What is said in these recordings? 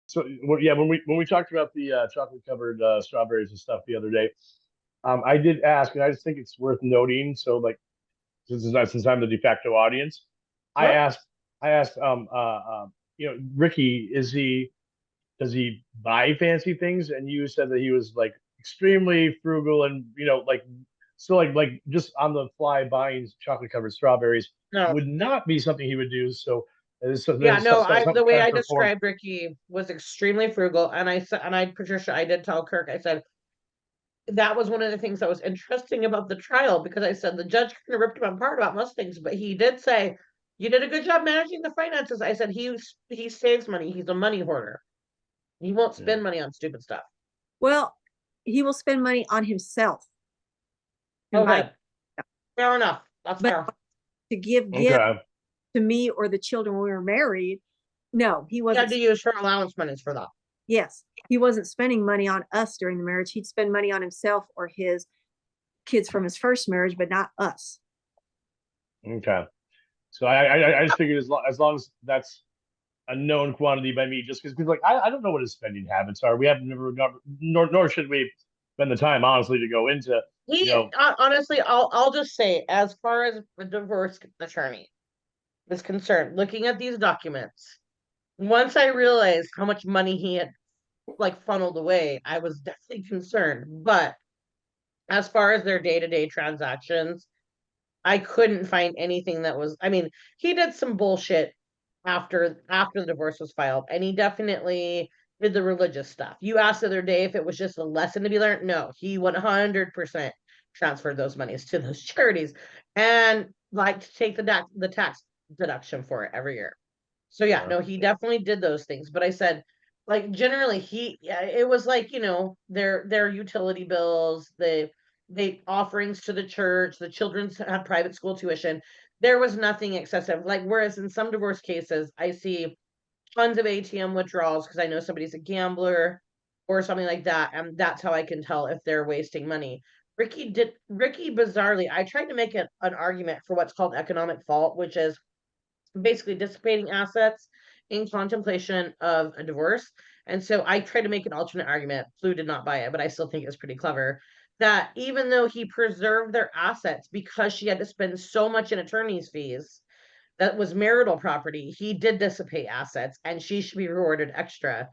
So yeah, when we talked about the chocolate covered strawberries and stuff the other day, I did ask, and I just think it's worth noting. So like, since I'm the de facto audience, I Huh? asked I asked Ricky, does he buy fancy things? And you said that he was like extremely frugal and like still like just on the fly buying chocolate covered strawberries No. would not be something he would do. So Yeah, there's no, the something way kind of I performed. described Ricky was extremely frugal. And I said, and I, Patricia, I did tell Kirk, I said, that was one of the things that was interesting about the trial because I said the judge kind of ripped him apart about most things, but he did say, you did a good job managing the finances. I said, he saves money. He's a money hoarder. He won't Mm. spend money on stupid stuff. Well, he will spend money on himself and buy Okay, fair enough. That's but fair. to give gifts Okay. to me or the children when we were married, no, he He had wasn't. to use her allowance monies for that. Yes, he wasn't spending money on us during the marriage. He'd spend money on himself or his kids from his first marriage, but not us. Okay. So I just figured as long as that's a known quantity by me, just because like I don't know what his spending habits are. We have never got, nor should we spend the time honestly to go into you He know honestly, I'll just say, as far as the divorce attorney is concerned, looking at these documents, once I realized how much money he had like funneled away, I was definitely concerned. But as far as their day-to-day transactions, I couldn't find anything that was, I mean, he did some bullshit after the divorce was filed, and he definitely did the religious stuff. You asked the other day if it was just a lesson to be learned. No, he 100% transferred those monies to those charities and like to take the tax deduction for it every year. So yeah, uh, no, he definitely did those things. But I said, like generally, yeah, it was like their utility bills, they offerings to the church, the children's had private school tuition. There was nothing excessive. Like whereas in some divorce cases, I see tons of ATM withdrawals because I know somebody's a gambler or something like that, and that's how I can tell if they're wasting money. Ricky bizarrely, I tried to make an argument for what's called economic fault, which is basically dissipating assets in contemplation of a divorce. And so I tried to make an alternate argument. Flu did not buy it, but I still think it's pretty clever that even though he preserved their assets because she had to spend so much in attorney's fees that was marital property, he did dissipate assets and she should be rewarded extra.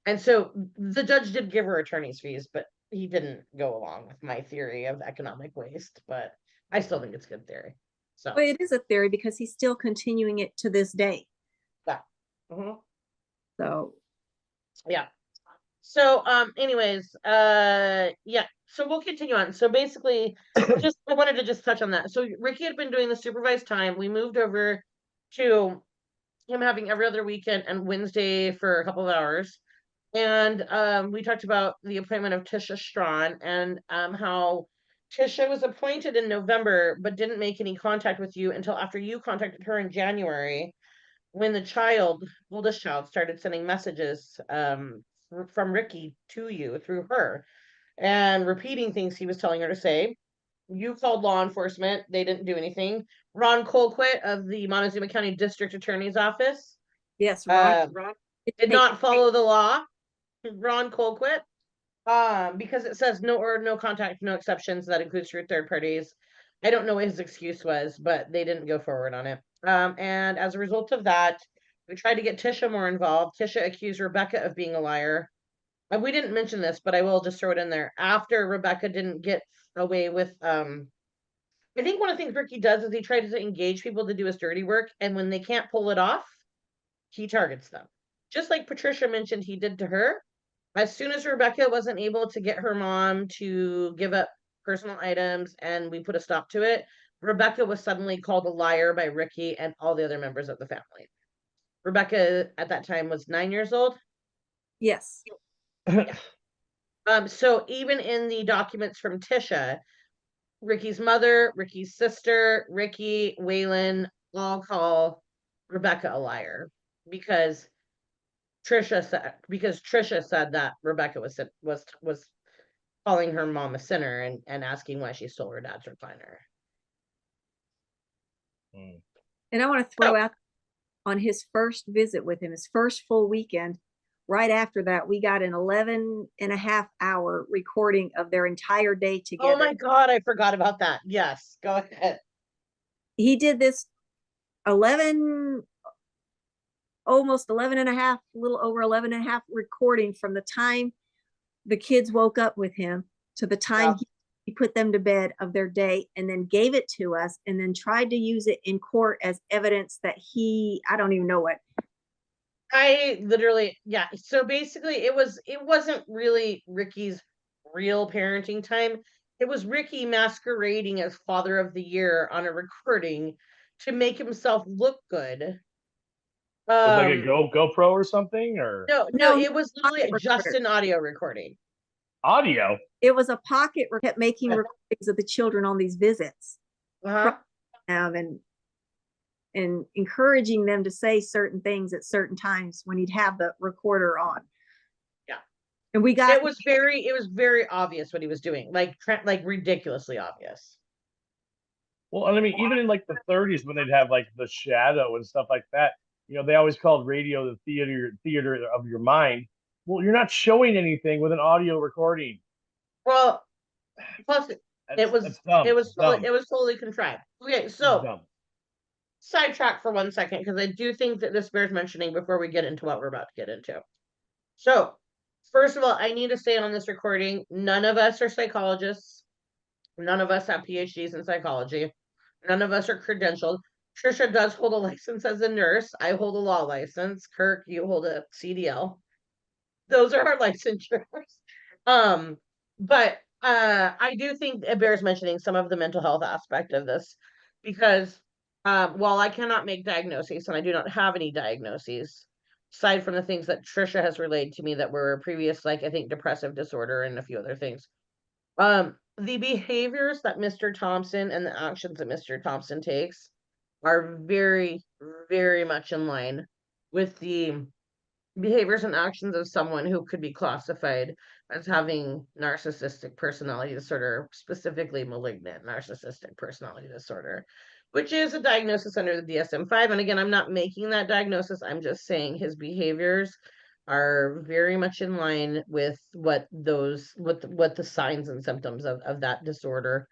And so the judge did give her attorney's fees, but he didn't go along with my theory of economic waste. But I still think it's good theory. So, Well, it is a theory because he's still continuing it to this day. yeah. Mhm. So, Yeah. So, anyways, yeah. So we'll continue on. So basically, just I wanted to just touch on that. So Ricky had been doing the supervised time. We moved over to him having every other weekend and Wednesday for a couple of hours. And we talked about the appointment of Tisha Strawn and how Tisha was appointed in November, but didn't make any contact with you until after you contacted her in January when the oldest child, started sending messages from Ricky to you through her and repeating things he was telling her to say. You called law enforcement. They didn't do anything. Ron Colquitt of the Montezuma County District Attorney's Office yes, uh, Ron did take not follow the law. Ron Colquitt, because it says no contact, no exceptions. That includes through third parties. I don't know what his excuse was, but they didn't go forward on it. And as a result of that, we tried to get Tisha more involved. Tisha accused Rebecca of being a liar. And we didn't mention this, but I will just throw it in there. After Rebecca didn't get away with, I think one of the things Ricky does is he tries to engage people to do his dirty work, and when they can't pull it off, he targets them. Just like Patricia mentioned he did to her. As soon as Rebecca wasn't able to get her mom to give up personal items and we put a stop to it, Rebecca was suddenly called a liar by Ricky and all the other members of the family. Rebecca at that time was 9 years old. yes. Yeah. So even in the documents from Tisha, Ricky's mother, Ricky's sister, Ricky, Waylon all call Rebecca a liar because Trisha said that Rebecca was calling her mom a sinner and asking why she stole her dad's recliner. And I want to So throw out on his first visit with him, his first full weekend, right after that, we got an 11.5 hour recording of their entire day Oh together. my God, I forgot about that. Yes, go ahead. He did this 11, almost 11 and a half, a little over 11 and a half recording from the time the kids woke up with him to the time Yeah. he put them to bed of their day, and then gave it to us, and then tried to use it in court as evidence that I don't even know what. I literally, yeah. So basically it wasn't really Ricky's real parenting time. It was Ricky masquerading as father of the year on a recording to make himself look good. Was like a Um, GoPro or something, or no, No, it was literally pocket just recorder. an audio recording. audio? It was a pocket kept making recordings of the children on these visits, Uh-huh. and encouraging them to say certain things at certain times when he'd have the recorder on. Yeah. And we got It was very obvious what he was doing, like ridiculously obvious. Well, and I mean, even in like the 30s when they'd have like the shadow and stuff like that, they always called radio the theater of your mind. Well, you're not showing anything with an audio recording. Well, plus it That's dumb. It's dumb. it was totally contrived. Okay, It's so dumb. sidetrack for 1 second because I do think that this bears mentioning before we get into what we're about to get into. So, first of all, I need to say on this recording, none of us are psychologists. None of us have PhDs in psychology. None of us are credentialed. Trisha does hold a license as a nurse. I hold a law license. Kirk, you hold a CDL. Those are our licensures. Um, but I do think it bears mentioning some of the mental health aspect of this because while I cannot make diagnoses and I do not have any diagnoses, aside from the things that Trisha has relayed to me that were previous, like I think depressive disorder and a few other things. The behaviors that Mr. Thompson and the actions that Mr. Thompson takes are very, very much in line with the behaviors and actions of someone who could be classified as having narcissistic personality disorder, specifically malignant narcissistic personality disorder, which is a diagnosis under the DSM-5. And again, I'm not making that diagnosis. I'm just saying his behaviors are very much in line with what the signs and symptoms of that disorder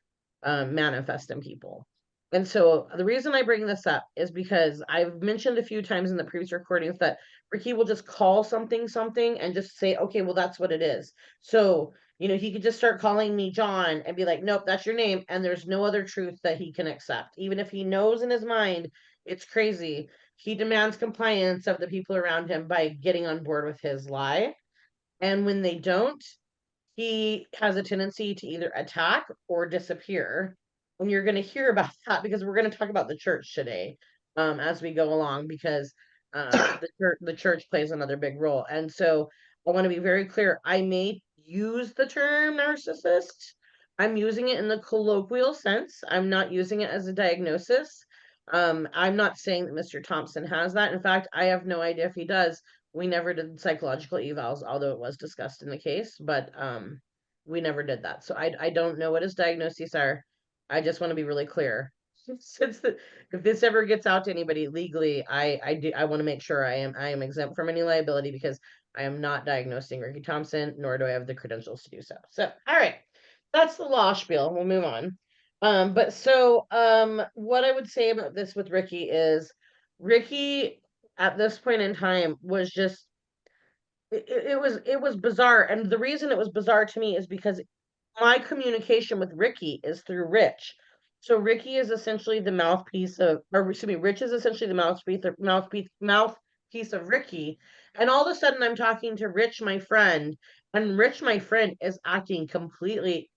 manifest in people. And so the reason I bring this up is because I've mentioned a few times in the previous recordings that Ricky will just call something and just say, okay, well, that's what it is. So, he could just start calling me John and be like, nope, that's your name. And there's no other truth that he can accept. Even if he knows in his mind it's crazy, he demands compliance of the people around him by getting on board with his lie. And when they don't, he has a tendency to either attack or disappear. And you're going to hear about that because we're going to talk about the church today as we go along because the church plays another big role. And so I want to be very clear. I may use the term narcissist. I'm using it in the colloquial sense. I'm not using it as a diagnosis. I'm not saying that Mr. Thompson has that. In fact, I have no idea if he does. We never did psychological evals, although it was discussed in the case, but we never did that. So I don't know what his diagnoses are. I just want to be really clear. If this ever gets out to anybody legally, I want to make sure I am exempt from any liability because I am not diagnosing Ricky Thompson, nor do I have the credentials to do so. So, all right, that's the law spiel. We'll move on. What I would say about this with Ricky is Ricky at this point in time was just it was bizarre, and the reason it was bizarre to me is because my communication with Ricky is through Rich. So Ricky is essentially the mouthpiece of, or excuse me, Rich is essentially the mouthpiece of Ricky. And all of a sudden I'm talking to Rich, my friend, and Rich, my friend, is acting completely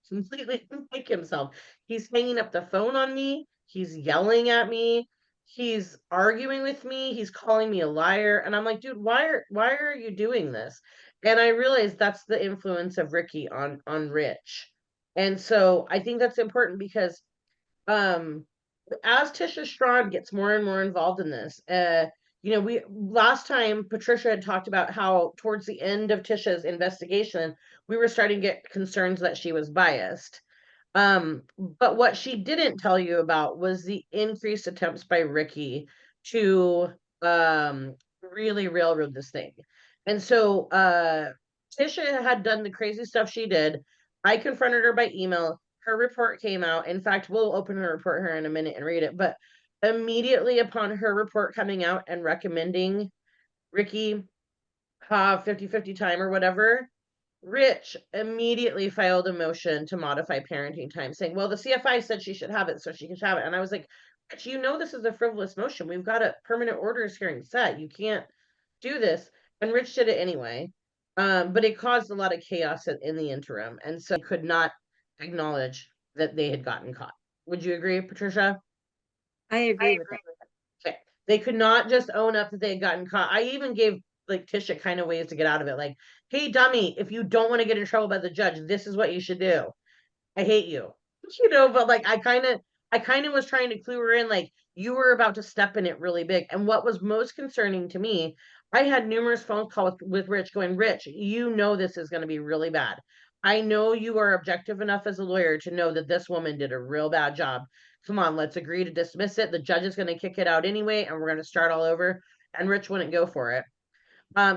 like himself. He's hanging up the phone on me, he's yelling at me, he's arguing with me, he's calling me a liar. And I'm like, dude, why are you doing this? And I realized that's the influence of Ricky on Rich. And so I think that's important because um as Tisha Strawn gets more and more involved in this, we last time Patricia had talked about how towards the end of Tisha's investigation, we were starting to get concerns that she was biased. But what she didn't tell you about was the increased attempts by Ricky to really railroad this thing. And so Tisha had done the crazy stuff she did. I confronted her by email. Her report came out. In fact, we'll open her report here in a minute and read it. But immediately upon her report coming out and recommending Ricky have 50-50 time or whatever, Rich immediately filed a motion to modify parenting time, saying, well, the CFI said she should have it, so she can have it. And I was like, Rich, you know this is a frivolous motion. We've got a permanent orders hearing set. You can't do this. And Rich did it anyway. But it caused a lot of chaos in the interim. And so could not acknowledge that they had gotten caught. Would you agree, Patricia? I agree with that. Okay. They could not just own up that they had gotten caught. I even gave like Tisha kind of ways to get out of it. Like, hey, dummy, if you don't want to get in trouble by the judge, this is what you should do. I hate you. But like I kind of was trying to clue her in, like, you were about to step in it really big. And what was most concerning to me, I had numerous phone calls with Rich going, Rich, you know this is going to be really bad. I know you are objective enough as a lawyer to know that this woman did a real bad job. Come on, let's agree to dismiss it. The judge is going to kick it out anyway, and we're going to start all over. And Rich wouldn't go for it.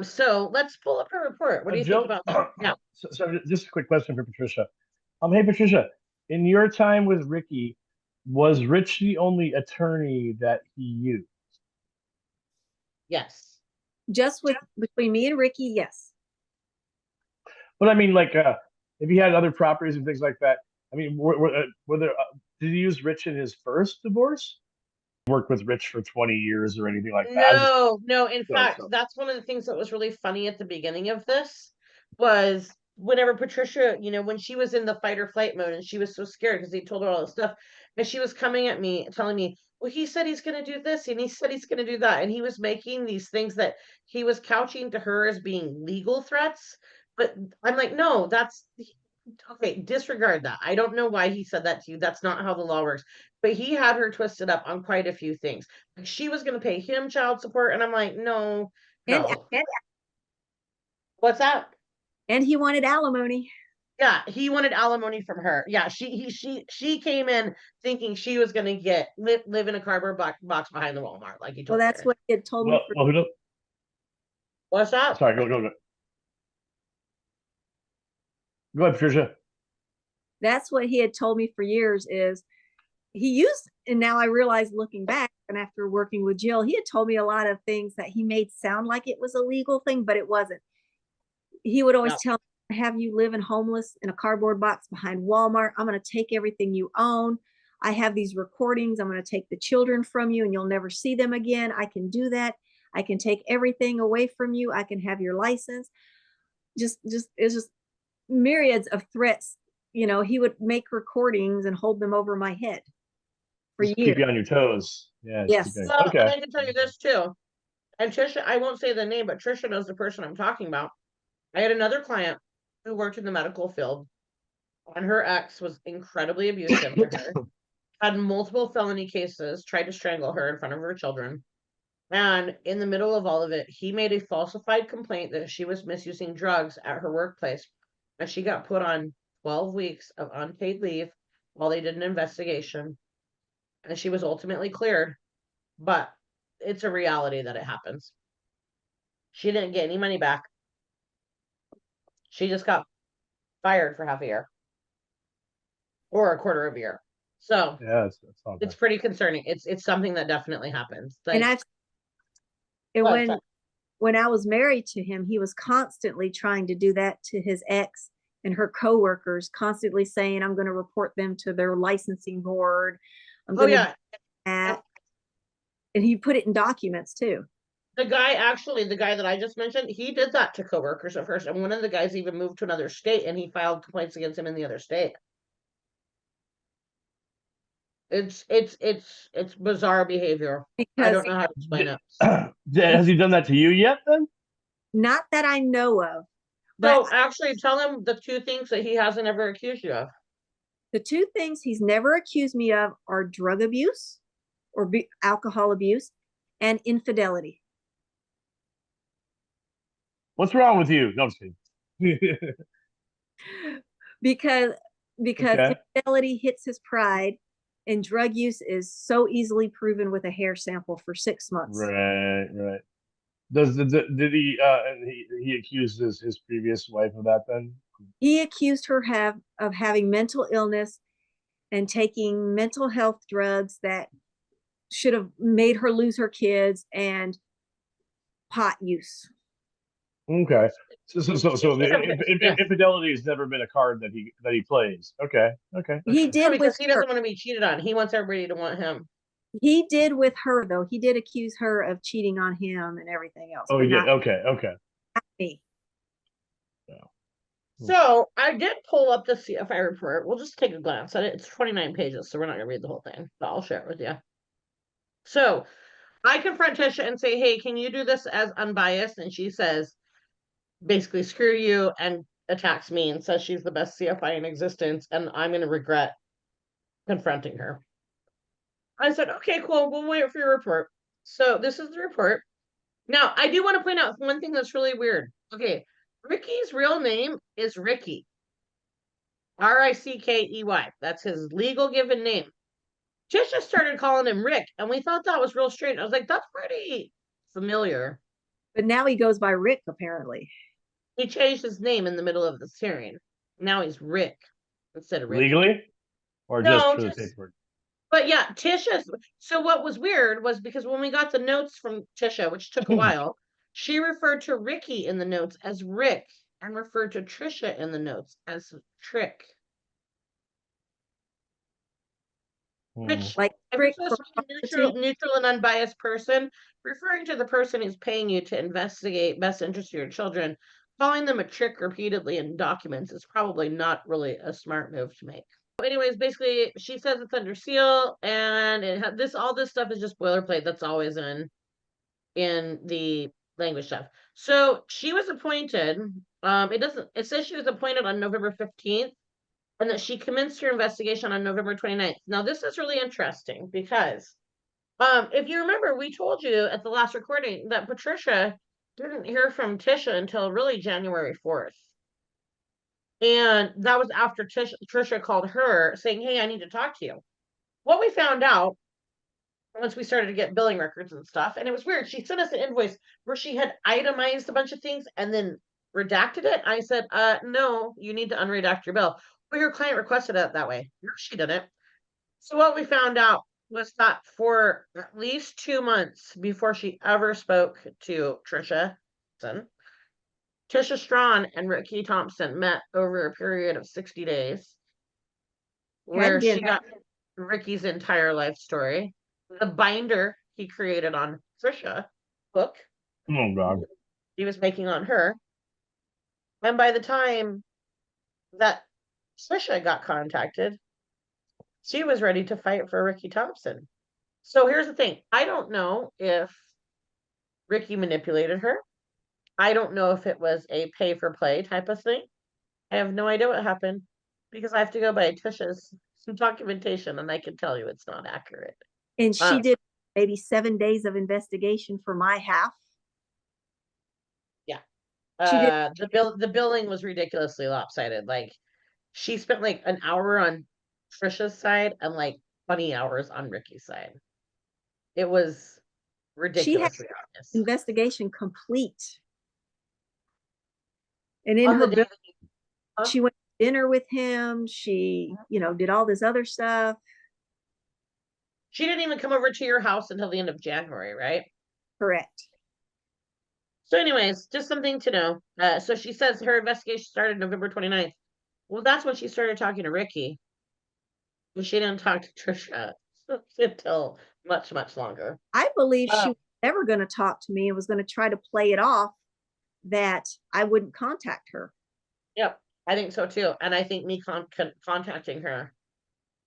So let's pull up her report. What do you think about that? Yeah. So just a quick question for Patricia. Hey Patricia, in your time with Ricky, was Rich the only attorney that he used? Yes. Just between me and Ricky, yes. But I mean, like, if he had other properties and things like that, I mean, were there? Did he use Rich in his first divorce? Worked with Rich for 20 years or anything like that? No. In fact, that's one of the things that was really funny at the beginning of this was whenever Patricia, when she was in the fight or flight mode and she was so scared because he told her all this stuff, and she was coming at me telling me, well, he said he's going to do this and he said he's going to do that. And he was making these things that he was couching to her as being legal threats. But I'm like, no, that's okay, disregard that. I don't know why he said that to you. That's not how the law works. But he had her twisted up on quite a few things. Like she was going to pay him child support, and I'm like, no. And What's that? And he wanted alimony. Yeah, he wanted alimony from her. Yeah, she came in thinking she was going to live in a cardboard box behind the Walmart, like he told Well, that's her. what he had told me. What's that? Sorry, go ahead. Go ahead, Patricia. That's what he had told me for years is he used, and now I realize looking back and after working with Jill, he had told me a lot of things that he made sound like it was a legal thing, but it wasn't. He would always tell me, have you living homeless in a cardboard box behind Walmart. I'm going to take everything you own. I have these recordings. I'm going to take the children from you and you'll never see them again. I can do that. I can take everything away from you. I can have your license. It's just myriads of threats. He would make recordings and hold them over my head for years. Keep you on your toes. Yeah. Yes. Well, okay. I can tell you this too. And Trisha, I won't say the name, but Trisha knows the person I'm talking about. I had another client who worked in the medical field, and her ex was incredibly abusive to her, had multiple felony cases, tried to strangle her in front of her children. And in the middle of all of it, he made a falsified complaint that she was misusing drugs at her workplace. And she got put on 12 weeks of unpaid leave while they did an investigation. And she was ultimately cleared. But it's a reality that it happens. She didn't get any money back. She just got fired for half a year or a quarter of a year. So yeah, it's pretty concerning. It's something that definitely happens. Like, when I was married to him, he was constantly trying to do that to his ex and her coworkers, constantly saying, I'm going to report them to their licensing board. I'm going to do that. And he put it in documents too. The guy that I just mentioned, he did that to coworkers at first. And one of the guys even moved to another state and he filed complaints against him in the other state. It's bizarre behavior. I don't know how to explain it. Has he done that to you yet then? Not that I know of. So actually tell him the two things that he hasn't ever accused you of. The two things he's never accused me of are drug abuse or alcohol abuse and infidelity. What's wrong with you? No, I'm just kidding. because infidelity hits his pride and drug use is so easily proven with a hair sample for 6 months. Right. Did he and he accused his previous wife of that then? He accused her of having mental illness and taking mental health drugs that should have made her lose her kids, and pot use. Okay. So the Yeah. infidelity has never been a card that he plays. Okay. Okay. He No, did with because he her. doesn't want to be cheated on. He wants everybody to want him. He did with her though. He did accuse her of cheating on him and everything else, Oh, but he did. not Okay. Okay. me. So I did pull up the CFI report. We'll just take a glance at it. It's 29 pages, so we're not gonna read the whole thing, but I'll share it with you. So I confront Tisha and say, hey, can you do this as unbiased? And she says, basically, screw you, and attacks me and says she's the best CFI in existence, and I'm gonna regret confronting her. I said, okay, cool, we'll wait for your report. So this is the report. Now, I do want to point out one thing that's really weird. Okay, Ricky's real name is Ricky. Rickey. That's his legal given name. Tisha started calling him Rick, and we thought that was real strange. I was like, that's pretty familiar. But now he goes by Rick, apparently. He changed his name in the middle of this hearing. Now he's Rick instead of Ricky. Legally, or No, just for the just- paperwork? But yeah, Tisha. So what was weird was because when we got the notes from Tisha, which took a while, she referred to Ricky in the notes as Rick and referred to Trisha in the notes as Trick. Which, Like if Rick you're from supposed to be a neutral and unbiased person, referring to the person who's paying you to investigate best interest of your children, calling them a trick repeatedly in documents is probably not really a smart move to make. Anyways, basically, she says it's under seal, and all this stuff is just boilerplate. That's always in the language stuff. So she was appointed. It says she was appointed on November 15th, and that she commenced her investigation on November 29th. Now, this is really interesting because if you remember, we told you at the last recording that Patricia didn't hear from Tisha until really January 4th. And that was after Trisha called her saying, hey, I need to talk to you. What we found out once we started to get billing records and stuff, and it was weird. She sent us an invoice where she had itemized a bunch of things and then redacted it. I said, no, you need to unredact your bill. Well, your client requested it that way. No, she didn't. So what we found out was that for at least 2 months before she ever spoke to Tricia Strawn and Ricky Thompson met over a period of 60 days, where she got Ricky's entire life story, the binder he created on Trisha book. Oh God. He was making on her. And by the time that Trisha got contacted, she was ready to fight for Ricky Thompson. So here's the thing. I don't know if Ricky manipulated her. I don't know if it was a pay for play type of thing. I have no idea what happened because I have to go by Tisha's documentation, and I can tell you it's not accurate. And she did maybe 7 days of investigation for my half. Yeah. She did. The billing was ridiculously lopsided. Like, she spent like an hour on Trisha's side and like 20 hours on Ricky's side. It was ridiculously obvious. Investigation complete. And in On her the day bill, that she went to dinner with him. She, did all this other stuff. she didn't even come over to your house until the end of January, right? Correct. So anyways, just something to know. So she says her investigation started November 29th. Well, that's when she started talking to Ricky. But she didn't talk to Trisha until much, much longer. I believe she was never going to talk to me and was going to try to play it off that I wouldn't contact her. Yep, I think so too. And I think me contacting her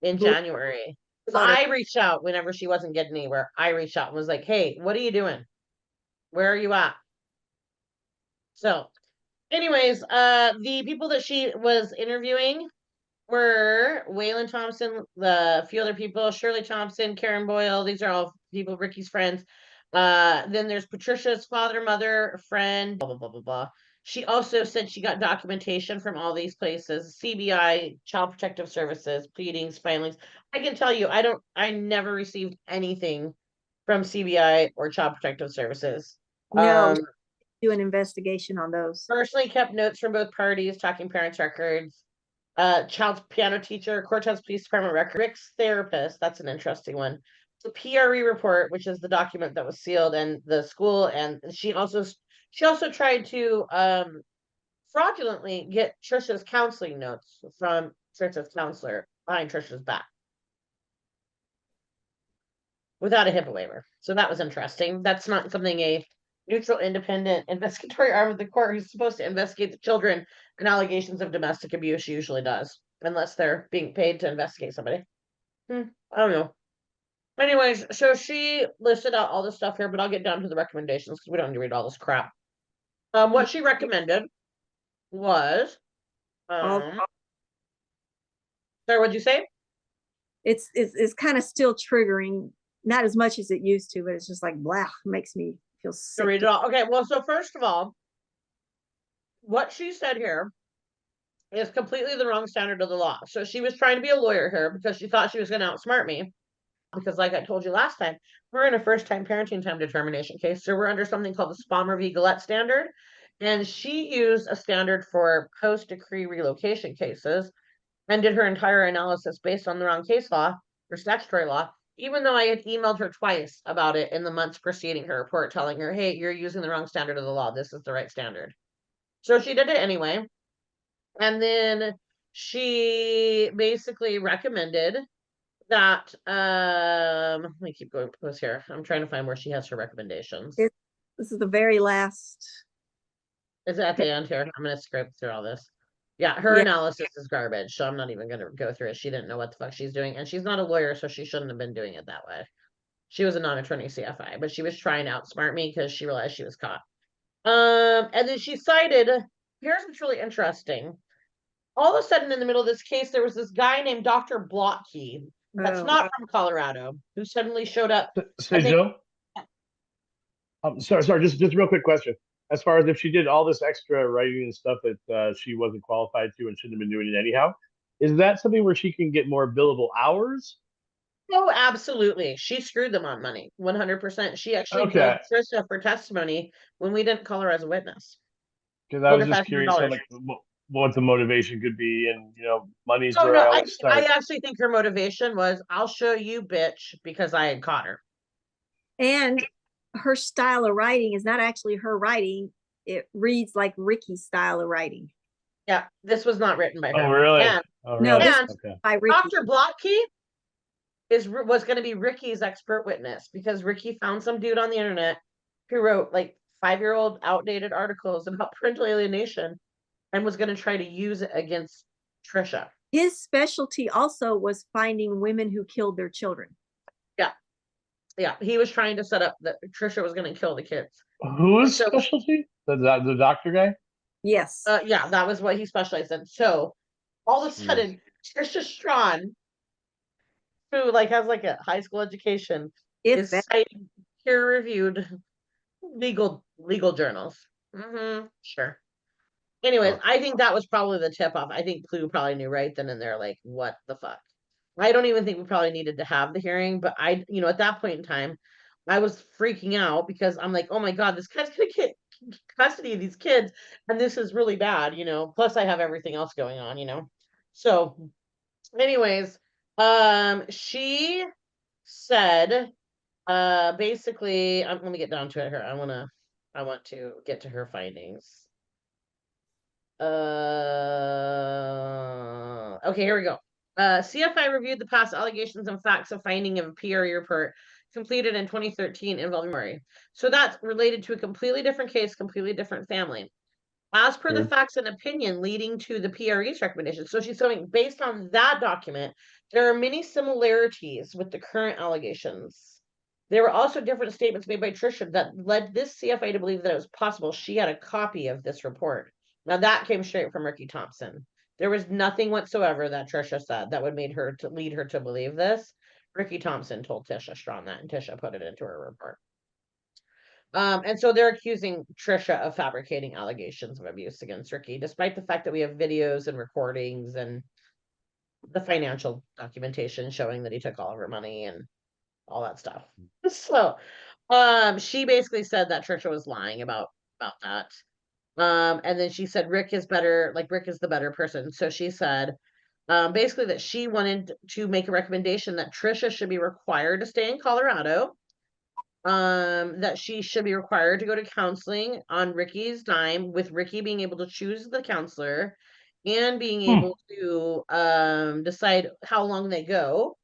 in January, because I reached out whenever she wasn't getting anywhere. I reached out and was like, hey, what are you doing? Where are you at? So anyways, the people that she was interviewing were Waylon Thompson, a few other people, Shirley Thompson, Karen Boyle. These are all people, Ricky's friends. Then there's Patricia's father, mother, friend, blah, blah, blah, blah, blah. She also said she got documentation from all these places, CBI, Child Protective Services, pleadings, filings. I can tell you, I never received anything from CBI or Child Protective Services. No, Um, do an investigation on those. personally kept notes from both parties, tracking parents' records. Child's piano teacher, Cortez Police Department record, Rick's therapist. That's an interesting one. The PRE report, which is the document that was sealed, and the school, and she also tried to fraudulently get Trisha's counseling notes from Trisha's counselor behind Trisha's back without a HIPAA waiver. So that was interesting. That's not something a neutral, independent investigatory arm of the court who's supposed to investigate the children and allegations of domestic abuse usually does, unless they're being paid to investigate somebody. I don't know. Anyways, so she listed out all this stuff here, but I'll get down to the recommendations because we don't need to read all this crap. What she recommended was, sorry, what'd you say? It's kind of still triggering, not as much as it used to, but it's just like blah, makes me feel To sick. read it all. Okay, well, so first of all, what she said here is completely the wrong standard of the law. So she was trying to be a lawyer here because she thought she was going to outsmart me. Because, like I told you last time, we're in a first-time parenting time determination case, so we're under something called the Spalmer v. Gillette standard, and she used a standard for post-decree relocation cases and did her entire analysis based on the wrong case law or statutory law, even though I had emailed her twice about it in the months preceding her report, telling her, hey, you're using the wrong standard of the law. This is the right standard. So she did it anyway. And then she basically recommended that let me keep going close here. I'm trying to find where she has her recommendations. This is the very last. Is it at the end here? I'm gonna scrape through all this. Yeah, her analysis is garbage, so I'm not even gonna go through it. She didn't know what the fuck she's doing, and she's not a lawyer, so she shouldn't have been doing it that way. She was a non-attorney CFI, but she was trying to outsmart me because she realized she was caught. And then she cited, here's what's really interesting. All of a sudden, in the middle of this case, there was this guy named Dr. Blotke that's not from Colorado who suddenly showed up. Say, Joe. Sorry, just a real quick question. As far as if she did all this extra writing and stuff that she wasn't qualified to and shouldn't have been doing it anyhow, is that something where she can get more billable hours? Oh, absolutely. She screwed them on money, 100%. She actually billed Patricia for testimony when we didn't call her as a witness. Because I was just curious, like, what the motivation could be, and money's where I always start. I actually think her motivation was, I'll show you, bitch, because I had caught her. And her style of writing is not actually her writing. It reads like Ricky's style of writing. Yeah, this was not written by her. Oh, really? No, this is by Ricky. Dr. Blotke was going to be Ricky's expert witness because Ricky found some dude on the internet who wrote like 5-year-old outdated articles about parental alienation and was going to try to use it against Trisha. His specialty also was finding women who killed their children. Yeah, he was trying to set up that Trisha was going to kill the kids. Whose specialty? The doctor guy? Yes. Yeah, that was what he specialized in. So all of a sudden, Trisha Strawn, who has a high school education, is citing peer-reviewed legal journals. Sure. Anyways, I think that was probably the tip-off. I think Clue probably knew right then and there, like, what the fuck? I don't even think we probably needed to have the hearing, but at that point in time, I was freaking out because I'm like, oh my God, this guy's going to get custody of these kids, and this is really bad, plus I have everything else going on. So anyways, she said, basically, let me get down to it here. I want to get to her findings. Okay, here we go. CFI reviewed the past allegations and facts of finding of a PRE report completed in 2013 involving Murray. So that's related to a completely different case, completely different family. As per the facts and opinion leading to the PRE's recommendation. So she's showing, based on that document, there are many similarities with the current allegations. There were also different statements made by Tricia that led this CFI to believe that it was possible she had a copy of this report. Now that came straight from Ricky Thompson. There was nothing whatsoever that Tricia said that would lead her to believe this. Ricky Thompson told Tisha Strawn that, and Tisha put it into her report. And so they're accusing Trisha of fabricating allegations of abuse against Ricky, despite the fact that we have videos and recordings and the financial documentation showing that he took all of her money and all that stuff. So, She basically said that Trisha was lying about that. And then she said Rick is better, like Rick is the better person. So she said, basically that she wanted to make a recommendation that Trisha should be required to stay in Colorado. That she should be required to go to counseling on Ricky's dime, with Ricky being able to choose the counselor and being able to decide how long they go.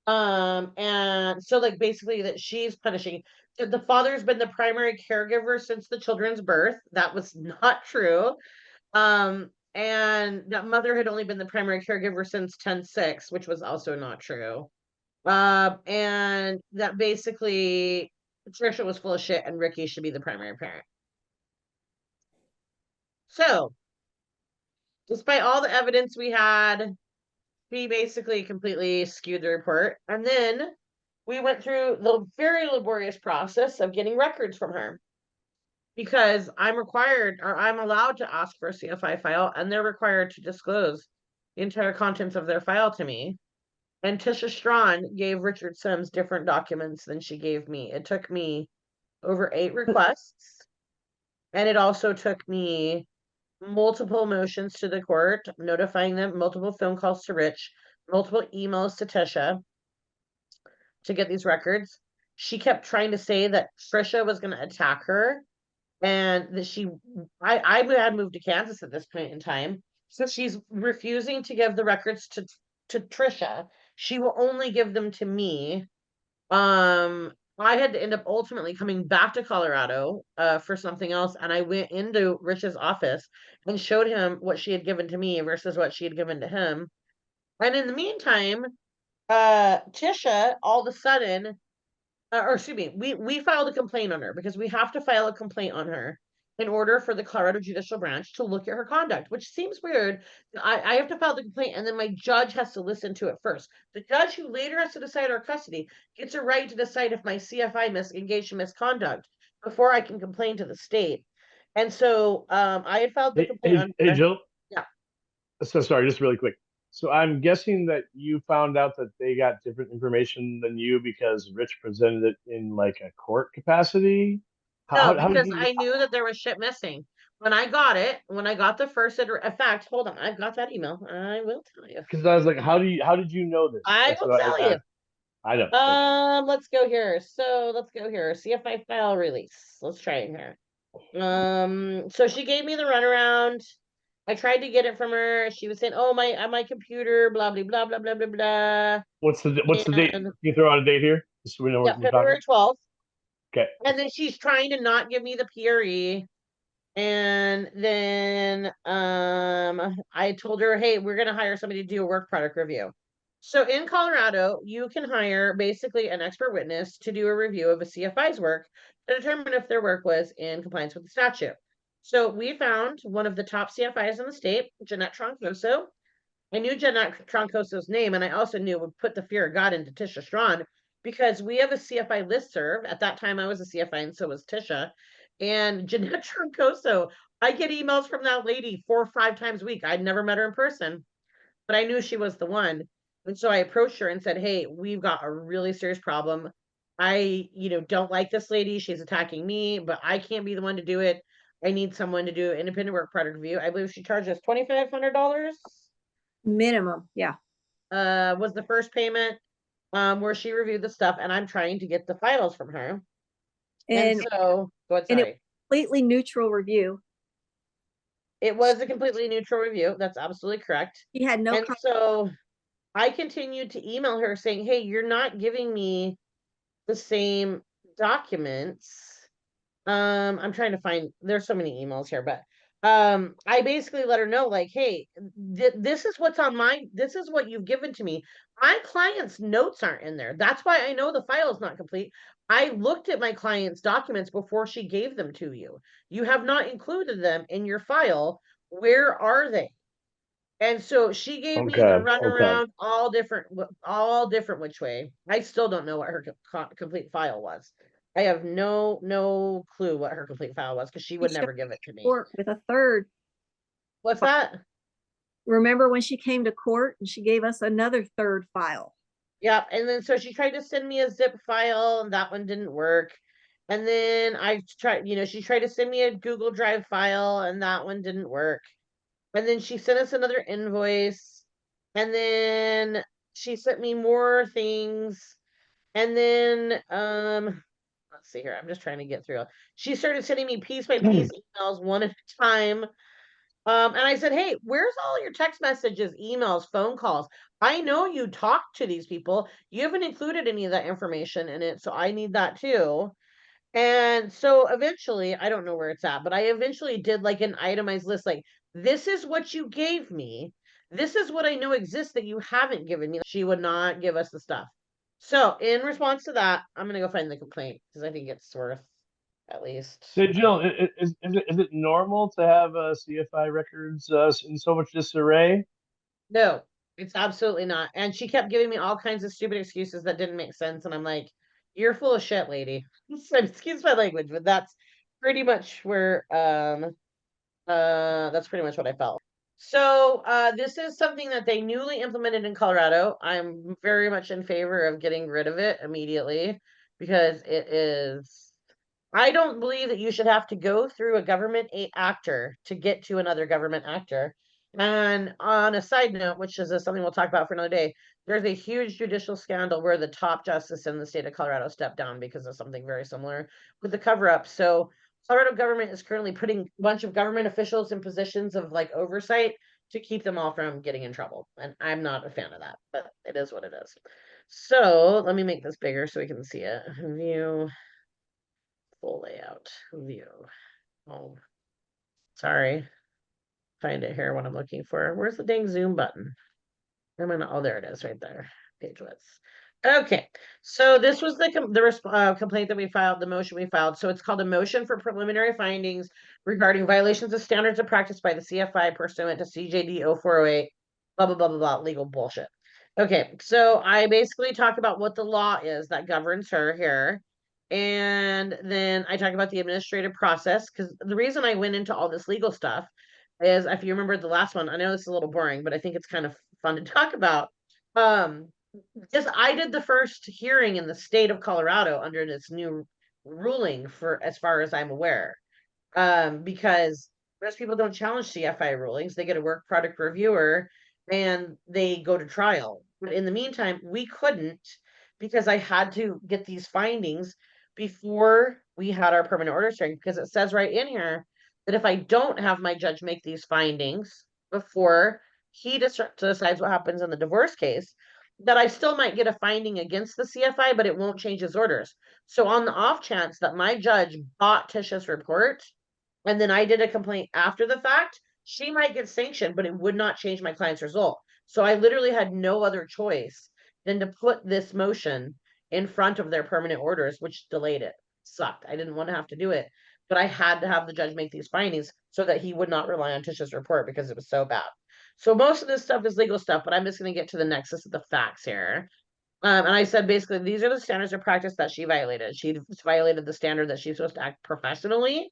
And so like basically that she's punishing. The father's been the primary caregiver since the children's birth. That was not true. And that mother had only been the primary caregiver since 10/6, which was also not true. And that basically Trisha was full of shit and Ricky should be the primary parent. So, despite all the evidence we had, we basically completely skewed the report. And then we went through the very laborious process of getting records from her, because I'm required, or I'm allowed to ask for a CFI file, and they're required to disclose the entire contents of their file to me. And Tisha Strawn gave Richard Sims different documents than she gave me. It took me over 8 requests, and it also took me multiple motions to the court, notifying them, multiple phone calls to Rich, multiple emails to Tisha to get these records. She kept trying to say that Trisha was going to attack her, and that I had moved to Kansas at this point in time, so she's refusing to give the records to Trisha. She will only give them to me. I had to end up ultimately coming back to Colorado for something else, and I went into Rich's office and showed him what she had given to me versus what she had given to him. And in the meantime, Tisha all of a sudden, or excuse me, we filed a complaint on her, because we have to file a complaint on her in order for the Colorado Judicial Branch to look at her conduct, which seems weird. I have to file the complaint, and then my judge has to listen to it first. The judge who later has to decide our custody gets a right to decide if my CFI engaged in misconduct before I can complain to the state. And so I had filed the complaint on Hey, her. Jill. Yeah. So sorry, just really quick. So I'm guessing that you found out that they got different information than you because Rich presented it in like a court capacity. No, How did because you? I knew that there was shit missing. When I got it, when I got the first, in fact, hold on, I've got that email. I will tell you. Because I was like, how did you know this? I That's will what tell I you. I don't. Let's go here. So let's go here. CFI file release. Let's try it here. So she gave me the runaround. I tried to get it from her. She was saying, "Oh, my computer, blah blah blah blah blah blah blah." What's the date? And Can you throw out a date here, just so we know yeah, what we're talking? February 12th. Okay. And then she's trying to not give me the PRE. And then I told her, hey, we're gonna hire somebody to do a work product review. So in Colorado, you can hire basically an expert witness to do a review of a CFI's work to determine if their work was in compliance with the statute. So we found one of the top CFIs in the state, Jeanette Troncoso. I knew Jeanette Troncoso's name, and I also knew it would put the fear of God into Tisha Strawn, because we have a CFI listserv. At that time, I was a CFI, and so was Tisha. And Jeanette Troncoso, I get emails from that lady 4 or 5 times a week. I'd never met her in person, but I knew she was the one. And so I approached her and said, hey, we've got a really serious problem. I, don't like this lady. She's attacking me, but I can't be the one to do it. I need someone to do independent work product review. I believe she charges $2,500. Minimum, yeah. Was the first payment, where she reviewed the stuff, and I'm trying to get the files from her. And so, go ahead, and sorry. completely neutral review. It was a completely neutral review. That's absolutely correct. He had no And so I continued to email her saying, hey, you're not giving me the same documents. I'm trying to find, there's so many emails here, but I basically let her know, like, hey, this is what's on this is what you've given to me. My client's notes aren't in there. That's why I know the file is not complete. I looked at my client's documents before she gave them to you. You have not included them in your file. Where are they? And so she gave me the runaround, all different which way. I still don't know what her complete file was. I have no clue what her complete file was, because she would never give it to me. With a third. What's that? Remember when she came to court and she gave us another third file? Yeah, and then so she tried to send me a zip file, and that one didn't work. And then I tried, she tried to send me a Google Drive file, and that one didn't work. And then she sent us another invoice. And then she sent me more things. And then let's see here. I'm just trying to get through. She started sending me piece by piece emails one at a time. And I said, hey, where's all your text messages, emails, phone calls? I know you talked to these people. You haven't included any of that information in it, so I need that too. And so eventually, I don't know where it's at, but I eventually did like an itemized list, like, this is what you gave me. This is what I know exists that you haven't given me. She would not give us the stuff. So in response to that, I'm gonna go find the complaint because I think it's worth at least. So, Jill, is it normal to have CFI records in so much disarray? No, it's absolutely not. And she kept giving me all kinds of stupid excuses that didn't make sense. And I'm like, you're full of shit, lady. So, excuse my language, but that's pretty much where that's pretty much what I felt. So this is something that they newly implemented in Colorado. I'm very much in favor of getting rid of it immediately because it is. I don't believe that you should have to go through a government actor to get to another government actor. And on a side note, which is something we'll talk about for another day, there's a huge judicial scandal where the top justice in the state of Colorado stepped down because of something very similar with the cover up. So Colorado government is currently putting a bunch of government officials in positions of like oversight to keep them all from getting in trouble. And I'm not a fan of that, but it is what it is. So let me make this bigger so we can see it. View full layout view. Oh, sorry. Find it here what I'm looking for. Where's the dang zoom button? Oh, there it is right there. Page width. Okay, so this was the complaint that we filed, the motion we filed. So it's called a motion for preliminary findings regarding violations of standards of practice by the CFI pursuant to CJD 0408, blah, blah, blah, blah, blah, legal bullshit. Okay, so I basically talk about what the law is that governs her here. And then I talk about the administrative process because the reason I went into all this legal stuff is, if you remember the last one, I know this is a little boring, but I think it's kind of fun to talk about. Because I did the first hearing in the state of Colorado under this new ruling for as far as I'm aware. Because most people don't challenge CFI rulings, they get a work product reviewer and they go to trial. But in the meantime, we couldn't because I had to get these findings before we had our permanent order hearing because it says right in here that if I don't have my judge make these findings before he decides what happens in the divorce case, that I still might get a finding against the CFI, but it won't change his orders. So on the off chance that my judge bought Tisha's report and then I did a complaint after the fact, she might get sanctioned, but it would not change my client's result. So I literally had no other choice than to put this motion in front of their permanent orders, which delayed it. Sucked. I didn't want to have to do it, but I had to have the judge make these findings so that he would not rely on Tisha's report because it was so bad. So most of this stuff is legal stuff, but I'm just going to get to the nexus of the facts here. And I said basically these are the standards of practice that she violated. She violated the standard that she's supposed to act professionally.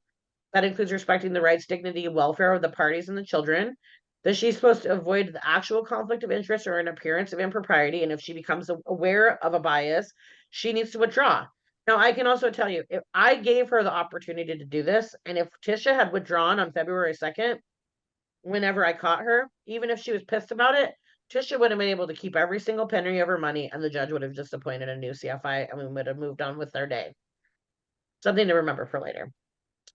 That includes respecting the rights, dignity, and welfare of the parties and the children. That she's supposed to avoid the actual conflict of interest or an appearance of impropriety. And if she becomes aware of a bias, she needs to withdraw. Now, I can also tell you, if I gave her the opportunity to do this, and if Tisha had withdrawn on February 2nd, whenever I caught her, even if she was pissed about it, Tisha would have been able to keep every single penny of her money, and the judge would have just appointed a new CFI, and we would have moved on with their day. Something to remember for later.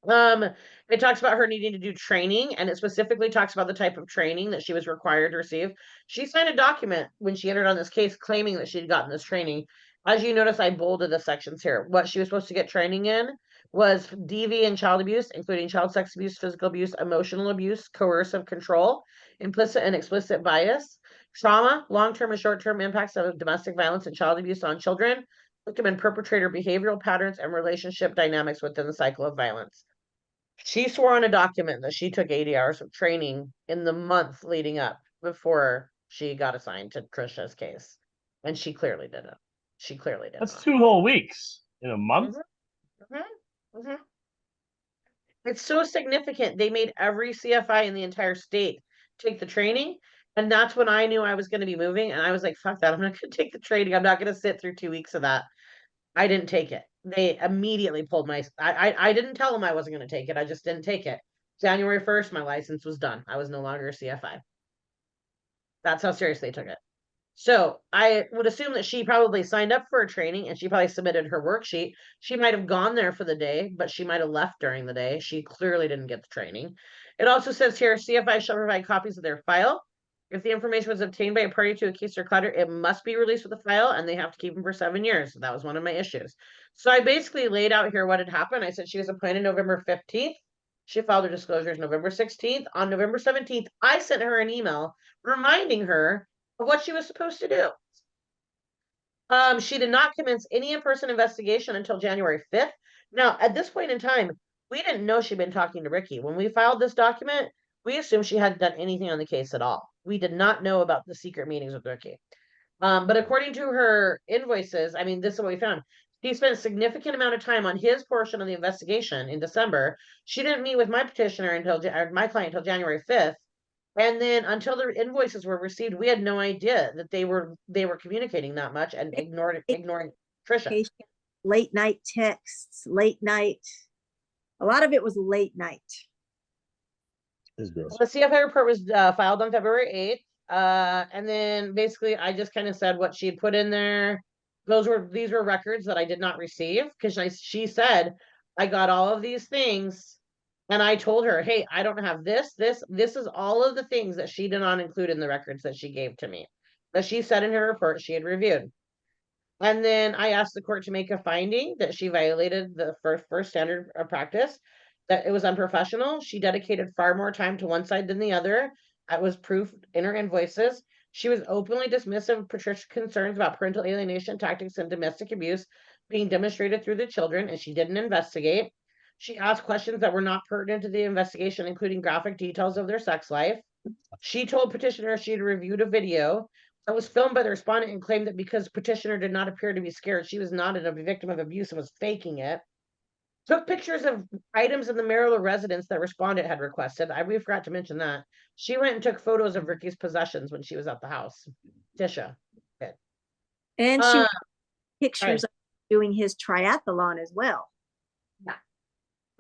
It talks about her needing to do training, and it specifically talks about the type of training that she was required to receive. She signed a document when she entered on this case claiming that she'd gotten this training. As you notice, I bolded the sections here. What she was supposed to get training in was DV and child abuse, including child sex abuse, physical abuse, emotional abuse, coercive control, implicit and explicit bias, trauma, long-term and short-term impacts of domestic violence and child abuse on children, victim and perpetrator behavioral patterns, and relationship dynamics within the cycle of violence. She swore on a document that she took 80 hours of training in the month leading up before she got assigned to Trisha's case. And she clearly did it. She clearly did That's not. 2 whole weeks in a month. It's so significant. They made every CFI in the entire state take the training. And that's when I knew I was going to be moving. And I was like, fuck that. I'm not going to take the training. I'm not going to sit through 2 weeks of that. I didn't take it. They immediately pulled I didn't tell them I wasn't going to take it. I just didn't take it. January 1st, my license was done. I was no longer a CFI. That's how serious they took it. So I would assume that she probably signed up for a training and she probably submitted her worksheet. She might have gone there for the day, but she might have left during the day. She clearly didn't get the training. It also says here, CFI shall provide copies of their file. If the information was obtained by a party to a case or clutter, it must be released with the file and they have to keep them for 7 years. That was one of my issues. So I basically laid out here what had happened. I said she was appointed November 15th. She filed her disclosures November 16th. On November 17th, I sent her an email reminding her of what she was supposed to do. She did not commence any in-person investigation until January 5th. Now, at this point in time, we didn't know she'd been talking to Ricky. When we filed this document, we assumed she hadn't done anything on the case at all. We did not know about the secret meetings with Ricky. But according to her invoices, I mean, this is what we found. He spent a significant amount of time on his portion of the investigation in December. She didn't meet with my petitioner until my client until January 5th. And then until the invoices were received, we had no idea that they were communicating that much and ignoring Trisha. Late night texts, late night. A lot of it was late night. The CFI report was filed on February 8th. And then basically I just kind of said what she had put in there. These were records that I did not receive because she said, I got all of these things. And I told her, hey, I don't have this is all of the things that she did not include in the records that she gave to me, that she said in her report she had reviewed. And then I asked the court to make a finding that she violated the first standard of practice, that it was unprofessional. She dedicated far more time to one side than the other. That was proof in her invoices. She was openly dismissive of Patricia's concerns about parental alienation tactics and domestic abuse being demonstrated through the children, and she didn't investigate. She asked questions that were not pertinent to the investigation, including graphic details of their sex life. She told petitioner she had reviewed a video that was filmed by the respondent and claimed that because petitioner did not appear to be scared, she was not a victim of abuse and was faking it. Took pictures of items in the marital residence that respondent had requested. We forgot to mention that. She went and took photos of Ricky's possessions when she was at the house. Tisha. And she pictures of doing his triathlon as well. Yeah.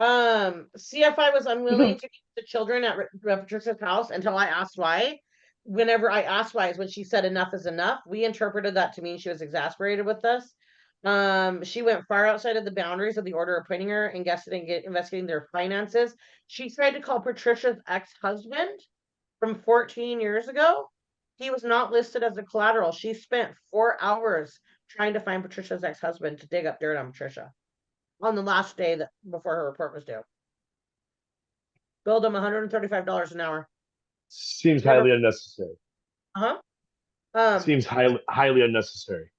CFI was unwilling to keep the children at Patricia's house until I asked why. Whenever I asked why is when she said enough is enough. We interpreted that to mean she was exasperated with us. She went far outside of the boundaries of the order appointing her, investigating their finances. She tried to call Patricia's ex-husband from 14 years ago. He was not listed as a collateral. She spent 4 hours trying to find Patricia's ex-husband to dig up dirt on Patricia on the last day before her report was due. Billed him $135 an hour. Seems highly unnecessary. Seems highly unnecessary.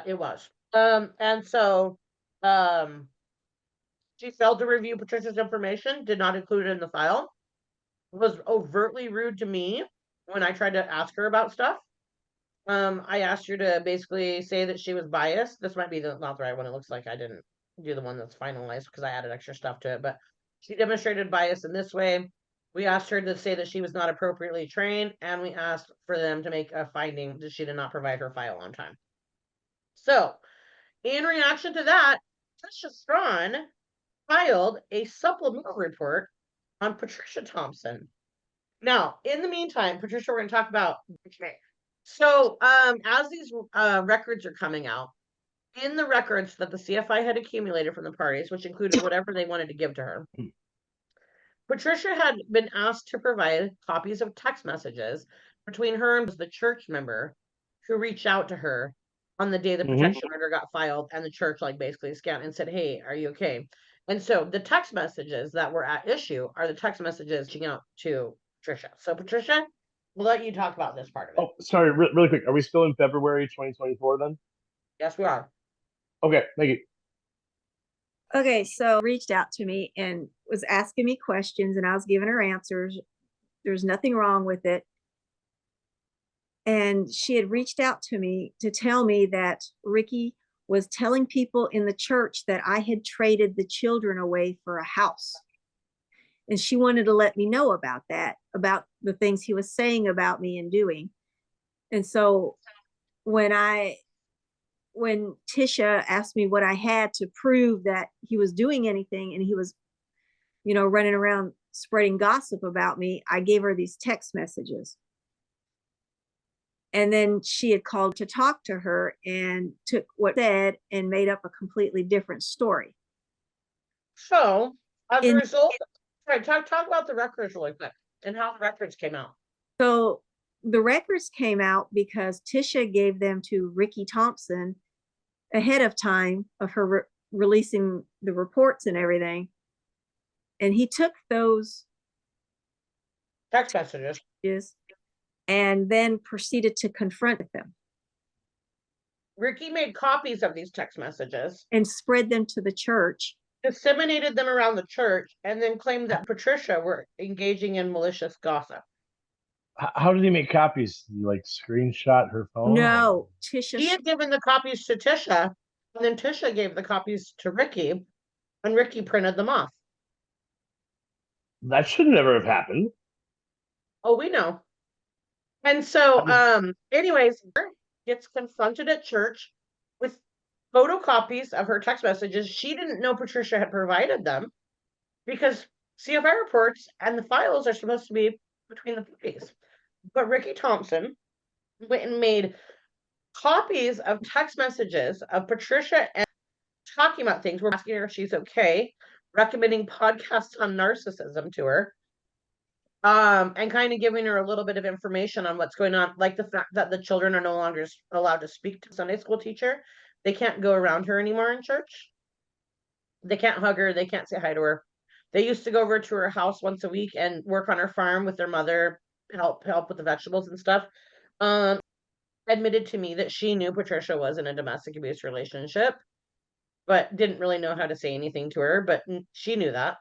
It was. And so she failed to review Patricia's information, did not include it in the file, was overtly rude to me when I tried to ask her about stuff. I asked her to basically say that she was biased. This might be not the right one. It looks like I didn't do the one that's finalized because I added extra stuff to it, but she demonstrated bias in this way. We asked her to say that she was not appropriately trained, and we asked for them to make a finding that she did not provide her file on time. So, in reaction to that, Patricia Strawn filed a supplemental report on Patricia Thompson. Now, in the meantime, Patricia, we're going to talk about. So, as these records are coming out, in the records that the CFI had accumulated from the parties, which included whatever they wanted to give to her, Patricia had been asked to provide copies of text messages between her and the church member who reached out to her on the day the protection order got filed, and the church basically scanned and said, hey, are you okay? And so the text messages that were at issue are the text messages reaching out to Patricia. So Patricia, we'll let you talk about this part of it. Oh, sorry, really quick. Are we still in February 2024 then? Yes, we are. Okay, thank you. Okay, so reached out to me and was asking me questions, and I was giving her answers. There's nothing wrong with it. And she had reached out to me to tell me that Ricky was telling people in the church that I had traded the children away for a house. And she wanted to let me know about that, about the things he was saying about me and doing. And so when when Tisha asked me what I had to prove that he was doing anything and he was, running around spreading gossip about me, I gave her these text messages. And then she had called to talk to her and took what said and made up a completely different story. So as a In- result, right, talk about the records really quick and how the records came out. So the records came out because Tisha gave them to Ricky Thompson ahead of time of her releasing the reports and everything. And he took those Text messages and then proceeded to confront them Ricky made copies of these text messages, and spread them to the church. disseminated them around the church, and then claimed that Patricia were engaging in malicious gossip. How did he make copies? Like screenshot her phone? No, Tisha. He had given the copies to Tisha, and then Tisha gave the copies to Ricky, and Ricky printed them off. That should never have happened. Oh, we know. And so, anyways, gets confronted at church with photocopies of her text messages. She didn't know Patricia had provided them because CFI reports and the files are supposed to be between the parties. But Ricky Thompson went and made copies of text messages of Patricia and talking about things. We're asking her if she's okay, recommending podcasts on narcissism to her, and kind of giving her a little bit of information on what's going on, like the fact that the children are no longer allowed to speak to Sunday school teacher. They can't go around her anymore in church. They can't hug her. They can't say hi to her. They used to go over to her house once a week and work on her farm with their mother, help with the vegetables and stuff. Admitted to me that she knew Patricia was in a domestic abuse relationship, but didn't really know how to say anything to her. But she knew that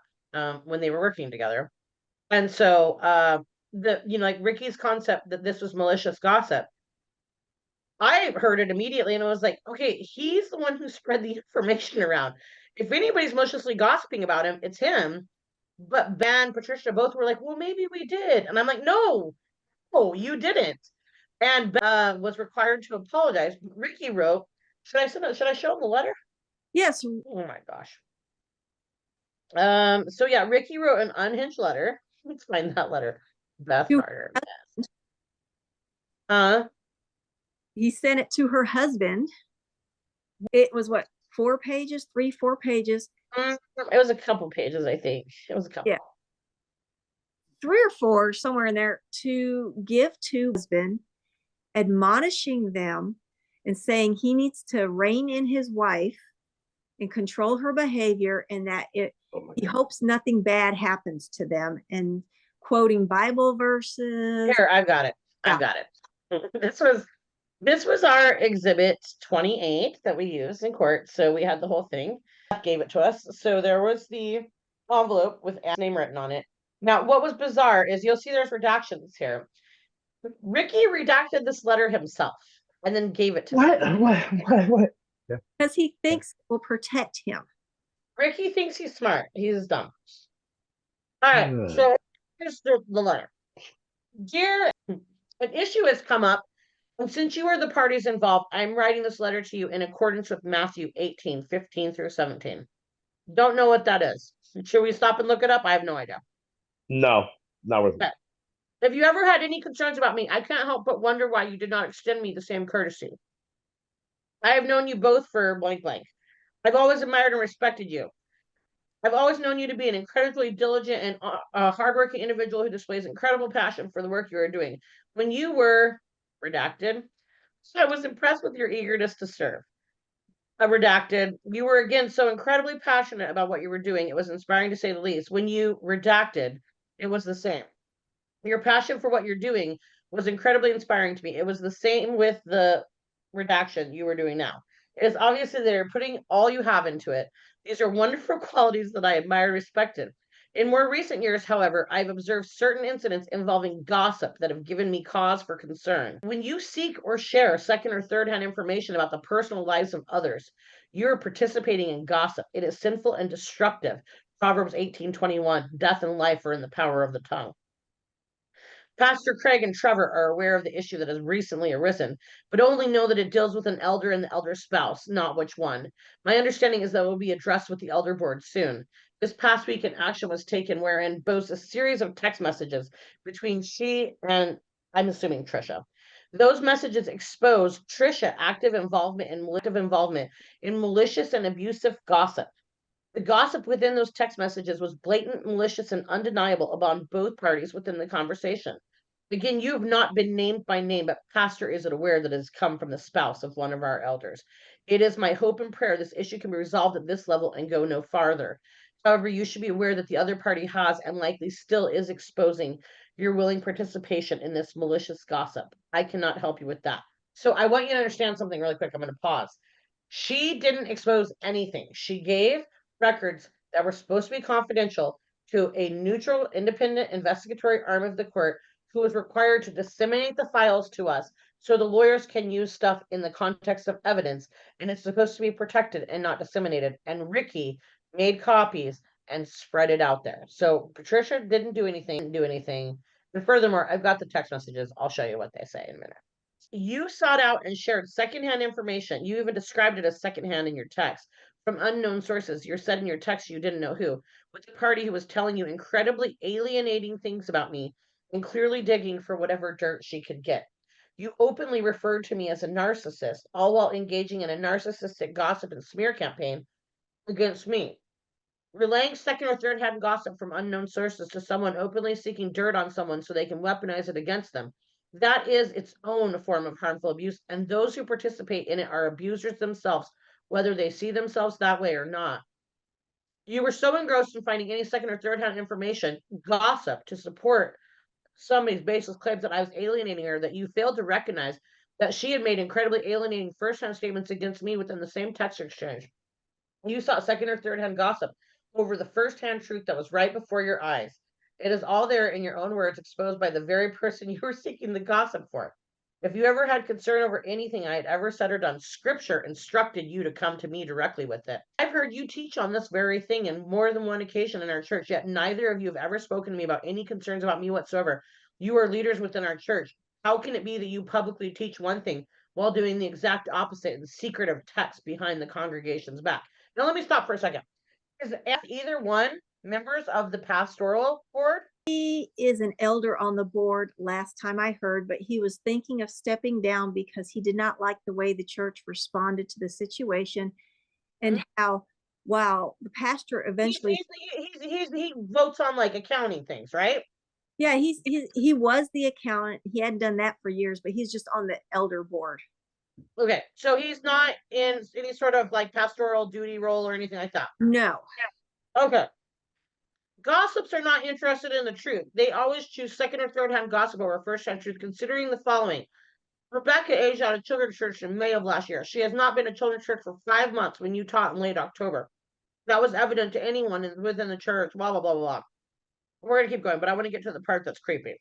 when they were working together. And so like Ricky's concept that this was malicious gossip, I heard it immediately and I was like, okay, he's the one who spread the information around. If anybody's maliciously gossiping about him, it's him. But Ben and Patricia both were like, well, maybe we did. And I'm like, no, you didn't. And Ben was required to apologize. Ricky wrote, should I show him the letter? Yes. Oh my gosh. So yeah, Ricky wrote an unhinged letter. Let's find that letter. Beth Carter. He sent it to her husband. It was what, 4 pages, 4 pages. It was a couple pages, I think. It was a couple. Yeah. 3 or 4, somewhere in there, to give to husband, admonishing them and saying he needs to rein in his wife and control her behavior, and that he hopes nothing bad happens to them, and quoting Bible verses. Here, I've got it. This was our exhibit 28 that we used in court. So we had the whole thing. Gave it to us. So there was the envelope with Anne's name written on it. Now, what was bizarre is you'll see there's redactions here. Ricky redacted this letter himself and then gave it to What? Because he thinks it will protect him. Ricky thinks he's smart. He's dumb. All right. So here's the letter. Dear, an issue has come up. And since you are the parties involved, I'm writing this letter to you in accordance with Matthew 18, 15 through 17. Don't know what that is. Should we stop and look it up? I have no idea. No, not worth it. If you ever had any concerns about me, I can't help but wonder why you did not extend me the same courtesy. I have known you both for blank blank. I've always admired and respected you. I've always known you to be an incredibly diligent and hardworking individual who displays incredible passion for the work you are doing. When you were redacted, so I was impressed with your eagerness to serve. Redacted, you were again so incredibly passionate about what you were doing. It was inspiring to say the least. When you redacted, it was the same. Your passion for what you're doing was incredibly inspiring to me. It was the same with the redaction you were doing now. It is obvious that you're putting all you have into it. These are wonderful qualities that I admire and respected. In more recent years, however, I've observed certain incidents involving gossip that have given me cause for concern. When you seek or share second or third-hand information about the personal lives of others, you're participating in gossip. It is sinful and destructive. Proverbs 18:21, death and life are in the power of the tongue. Pastor Craig and Trevor are aware of the issue that has recently arisen, but only know that it deals with an elder and the elder's spouse, not which one. My understanding is that it will be addressed with the elder board soon. This past week, an action was taken wherein both a series of text messages between she and, I'm assuming, Trisha. Those messages expose Trisha active involvement in malicious and abusive gossip. The gossip within those text messages was blatant, malicious, and undeniable upon both parties within the conversation. Again, you have not been named by name, but Pastor is aware that it has come from the spouse of one of our elders. It is my hope and prayer this issue can be resolved at this level and go no farther. However, you should be aware that the other party has and likely still is exposing your willing participation in this malicious gossip. I cannot help you with that. So I want you to understand something really quick. I'm going to pause. She didn't expose anything. She gave records that were supposed to be confidential to a neutral, independent investigatory arm of the court who was required to disseminate the files to us so the lawyers can use stuff in the context of evidence, and it's supposed to be protected and not disseminated. And Ricky made copies and spread it out there. So Patricia didn't do anything. And furthermore, I've got the text messages. I'll show you what they say in a minute. You sought out and shared secondhand information. You even described it as secondhand in your text from unknown sources. You said in your text you didn't know who, with the party who was telling you incredibly alienating things about me and clearly digging for whatever dirt she could get. You openly referred to me as a narcissist, all while engaging in a narcissistic gossip and smear campaign against me. Relaying second or third hand gossip from unknown sources to someone openly seeking dirt on someone so they can weaponize it against them. That is its own form of harmful abuse, and those who participate in it are abusers themselves, whether they see themselves that way or not. You were so engrossed in finding any second or third hand information, gossip, to support somebody's baseless claims that I was alienating her that you failed to recognize that she had made incredibly alienating first hand statements against me within the same text exchange. You sought second or third hand gossip over the first hand truth that was right before your eyes. It is all there in your own words, exposed by the very person you were seeking the gossip for. If you ever had concern over anything I had ever said or done, Scripture instructed you to come to me directly with it. I've heard you teach on this very thing in more than one occasion in our church, yet neither of you have ever spoken to me about any concerns about me whatsoever. You are leaders within our church. How can it be that you publicly teach one thing while doing the exact opposite in secretive text behind the congregation's back? Now, let me stop for a second. Is either one members of the pastoral board? He is an elder on the board last time I heard, but he was thinking of stepping down because he did not like the way the church responded to the situation and how, while the pastor eventually, he votes on like accounting things, right? yeah, he was the accountant. He hadn't done that for years, but he's just on the elder board. Okay, so he's not in any sort of like pastoral duty role or anything like that. No. Okay. Gossips are not interested in the truth. They always choose second or third hand gossip over first hand truth, considering the following. Rebecca aged out of children's church in May of last year. She has not been to children's church for 5 months when you taught in late October. That was evident to anyone within the church, blah, blah, blah, blah. We're going to keep going, but I want to get to the part that's creepy.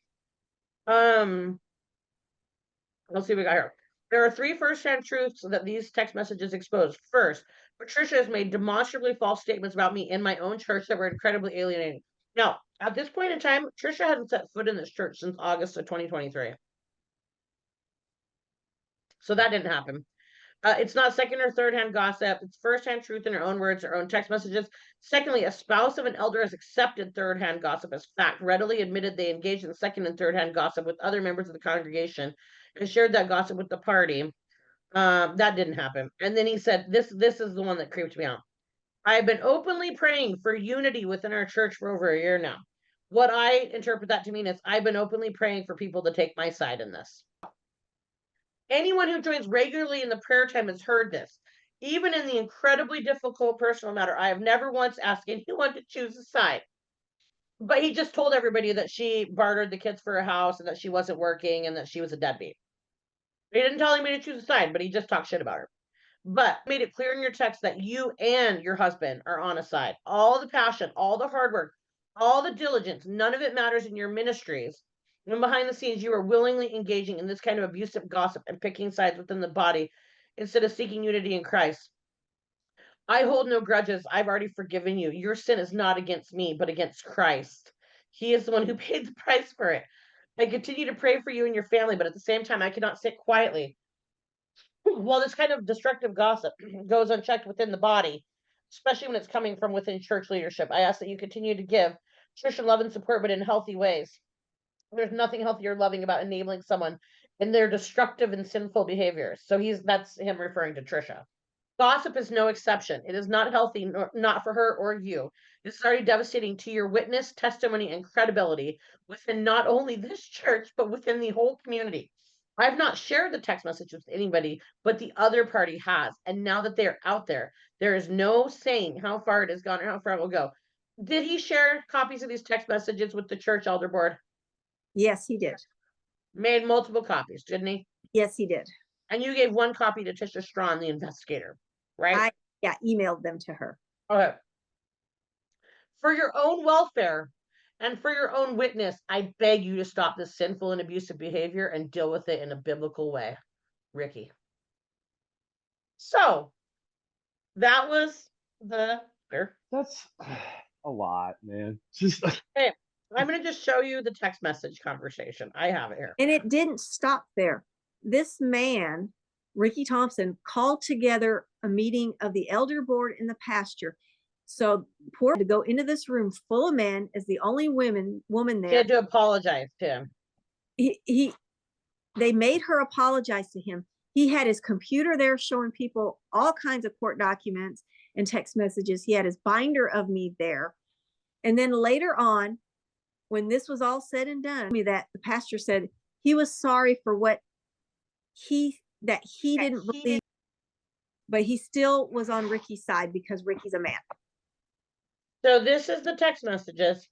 Let's see what we got here. There are 3 first-hand truths that these text messages expose. First, Patricia has made demonstrably false statements about me in my own church that were incredibly alienating. Now, at this point in time, Patricia hadn't set foot in this church since August of 2023. So that didn't happen. It's not second or third hand gossip. It's first hand truth in her own words, her own text messages. Secondly, a spouse of an elder has accepted third hand gossip as fact, readily admitted they engaged in second and third hand gossip with other members of the congregation and shared that gossip with the party. That didn't happen. And then he said, this is the one that creeped me out. I have been openly praying for unity within our church for over a year now. What I interpret that to mean is I've been openly praying for people to take my side in this. Anyone who joins regularly in the prayer time has heard this. Even in the incredibly difficult personal matter, I have never once asked anyone to choose a side. But he just told everybody that she bartered the kids for a house and that she wasn't working and that she was a deadbeat. He didn't tell anybody to choose a side, but he just talked shit about her. But made it clear in your text that you and your husband are on a side. All the passion, all the hard work, all the diligence, none of it matters in your ministries. And behind the scenes, you are willingly engaging in this kind of abusive gossip and picking sides within the body instead of seeking unity in Christ. I hold no grudges. I've already forgiven you. Your sin is not against me, but against Christ. He is the one who paid the price for it. I continue to pray for you and your family, but at the same time, I cannot sit quietly while this kind of destructive gossip goes unchecked within the body, especially when it's coming from within church leadership. I ask that you continue to give Christian love and support, but in healthy ways. There's nothing healthy or loving about enabling someone in their destructive and sinful behaviors. So that's him referring to Trisha. Gossip is no exception. It is not healthy, not for her or you. This is already devastating to your witness, testimony, and credibility within not only this church, but within the whole community. I've not shared the text message with anybody, but the other party has. And now that they're out there, there is no saying how far it has gone or how far it will go. Did he share copies of these text messages with the church elder board? Yes, he did. Made multiple copies, didn't he? Yes, he did. And you gave one copy to Tisha Strawn, the investigator, right? I emailed them to her. Okay. For your own welfare and for your own witness, I beg you to stop this sinful and abusive behavior and deal with it in a biblical way. Ricky. So that was the That's a lot, man. Just hey, I'm gonna just show you the text message conversation. I have it here. And it didn't stop there. This man, Ricky Thompson, called together a meeting of the elder board and the pastor. So poor to go into this room full of men as the only woman She there. had to apologize to him. They made her apologize to him. He had his computer there showing people all kinds of court documents and text messages. He had his binder of me there. And then later on, when this was all said and done, that the pastor said he was sorry for what he didn't believe, but he still was on Ricky's side because Ricky's a man. So this is the text messages.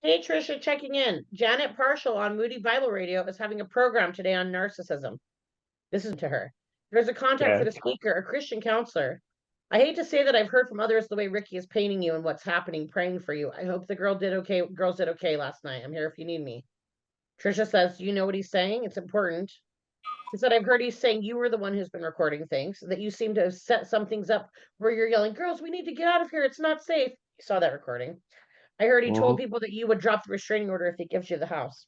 Hey, Trisha, checking in. Janet Partial on Moody Bible Radio is having a program today on narcissism. This is to her. There's a contact for the speaker, a Christian counselor. I hate to say that I've heard from others the way Ricky is painting you and what's happening, praying for you. I hope the girls did okay last night. I'm here if you need me. Trisha says, you know what he's saying? It's important. She said, I've heard he's saying you were the one who's been recording things, that you seem to have set some things up where you're yelling, girls, we need to get out of here. It's not safe. You saw that recording. I heard he told people that you would drop the restraining order if he gives you the house.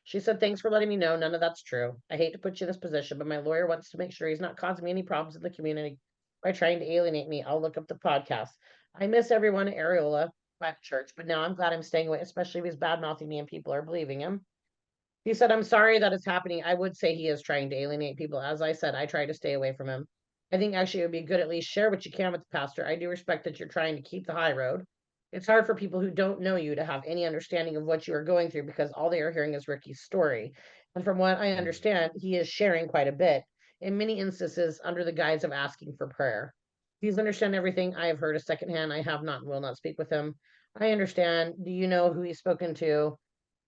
She said, thanks for letting me know. None of that's true. I hate to put you in this position, but my lawyer wants to make sure he's not causing me any problems in the community by trying to alienate me. I'll look up the podcast. I miss everyone at Areola at church, but now I'm glad I'm staying away, especially if he's bad-mouthing me and people are believing him. He said, I'm sorry that it's happening. I would say he is trying to alienate people. As I said, I try to stay away from him. I think actually it would be good at least share what you can with the pastor. I do respect that you're trying to keep the high road. It's hard for people who don't know you to have any understanding of what you are going through because all they are hearing is Ricky's story. And from what I understand, he is sharing quite a bit, in many instances under the guise of asking for prayer. Please understand everything I have heard is secondhand. I have not and will not speak with him. I understand. Do you know who he's spoken to?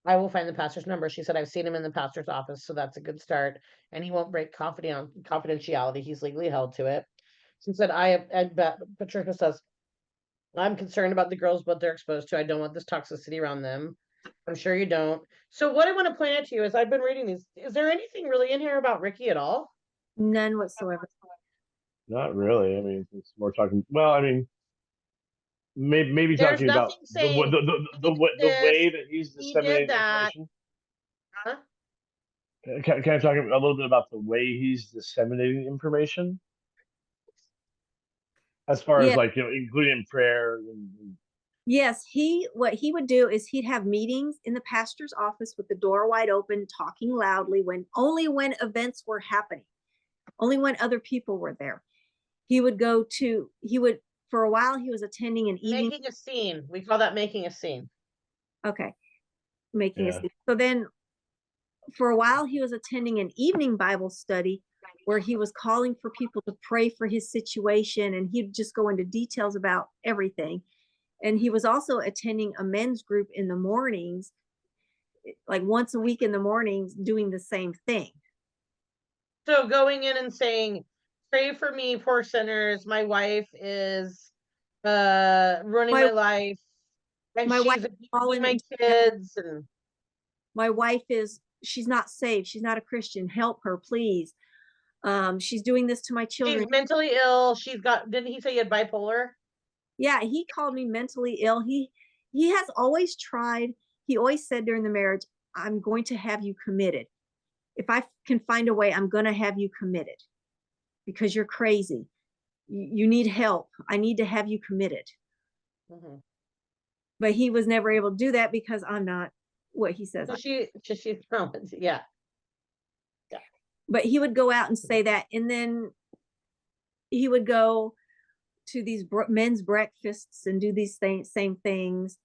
I will find the pastor's number. She said, I've seen him in the pastor's office, so that's a good start. And he won't break confidentiality. He's legally held to it. She said, Patricia says, I'm concerned about the girls, what they're exposed to. I don't want this toxicity around them. I'm sure you don't. So what I want to point out to you is I've been reading these. Is there anything really in here about Ricky at all? None whatsoever. not really. I mean, it's more talking. Well, I mean, maybe There's talking about nothing saying the way that he's he disseminating did that. information. Huh? Can I talk a little bit about the way he's disseminating information? As far as like, including prayer and yes, what he would do is he'd have meetings in the pastor's office with the door wide open, talking loudly only when events were happening, only when other people were there. For a while he was attending an evening. Making a scene. We call that making a scene. Okay. Making a scene. So then for a while he was attending an evening Bible study where he was calling for people to pray for his situation, and he'd just go into details about everything. And he was also attending a men's group in the mornings, like once a week in the mornings, doing the same thing. So going in and saying, pray for me, poor sinners. My wife is ruining my life. And she's abusing my kids. And my wife she's not saved. She's not a Christian. Help her, please. She's doing this to my children. She's mentally ill. Didn't he say he had bipolar? Yeah, he called me mentally ill. He has always tried he always said during the marriage, I'm going to have you committed. If I can find a way, I'm going to have you committed because you're crazy. You need help. I need to have you committed. Mhm. But he was never able to do that because I'm not what he says. So she's yeah. But he would go out and say that, and then he would go to these men's breakfasts and do these same things.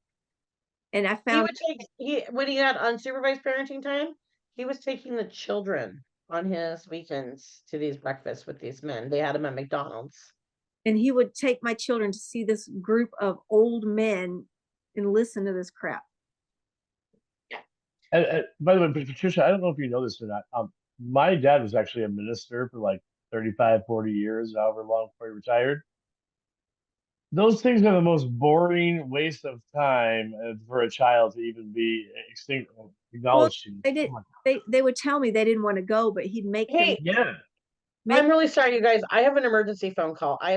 And I He found would take when he had unsupervised parenting time, he was taking the children on his weekends to these breakfasts with these men. They had him at McDonald's. and he would take my children to see this group of old men and listen to this crap. By the way, Patricia, I don't know if you know this or not. My dad was actually a minister for like 35, 40 years, however long before he retired. Those things are the most boring waste of time for a child to even be acknowledged. They did. They would tell me they didn't want to go, but he'd make them. Hey, Yeah. I'm really sorry, you guys. I have an emergency phone call.